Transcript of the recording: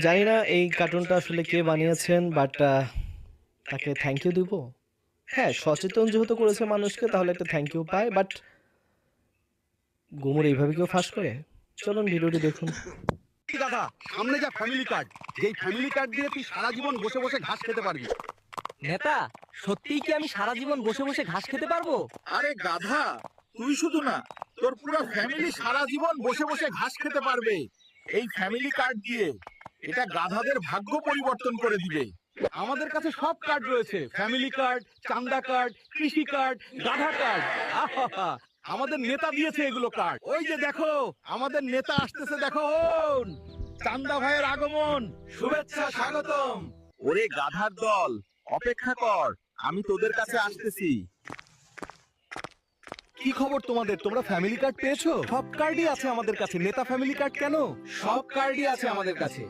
জানি না এই কার্টুনটা আসলে কে বানিয়েছেন, বাট তাকে থ্যাংক ইউ দিব। হ্যাঁ, সচেতন যেহেতু করেছে মানুষকে তাহলে একটা থ্যাংক ইউ পায়। বাট গুমর এইভাবে কেউ ফাঁস করে? চলুন ভিডিওটি দেখুন। দাদা, সামনে যা ফ্যামিলি কার্ড, যেই ফ্যামিলি কার্ড দিয়ে তুই সারা জীবন বসে বসে ঘাস খেতে পারবি। নেতা, সত্যিই কি আমি সারা জীবন বসে বসে ঘাস খেতে পারবো? আরে গাধা, তুই শুধু না, তোর পুরো ফ্যামিলি সারা জীবন বসে বসে ঘাস খেতে পারবে এই ফ্যামিলি কার্ড দিয়ে। এটা গাধাদের ভাগ্য পরিবর্তন করে দিবে। আমাদের কাছে সব কার্ড রয়েছে, ফ্যামিলি কার্ড, চান্দা কার্ড, কৃষি কার্ড, গাধা কার্ড। আহা, আমাদের নেতা দিয়েছে এগুলো কার্ড। ওই যে দেখো, আমাদের নেতা আসতেছে, দেখো। চান্দা ভাইয়ের আগমন, শুভেচ্ছা, স্বাগতম। ওরে গাধার দল, অপেক্ষা কর, আমি তোদের কাছে আসতেছি। কি খবর তোমাদের? তোমরা ফ্যামিলি কার্ড পেয়েছো? সব কার্ডই আছে আমাদের কাছে। নেতা ফ্যামিলি কার্ড কেন? সব কার্ডই আছে আমাদের কাছে।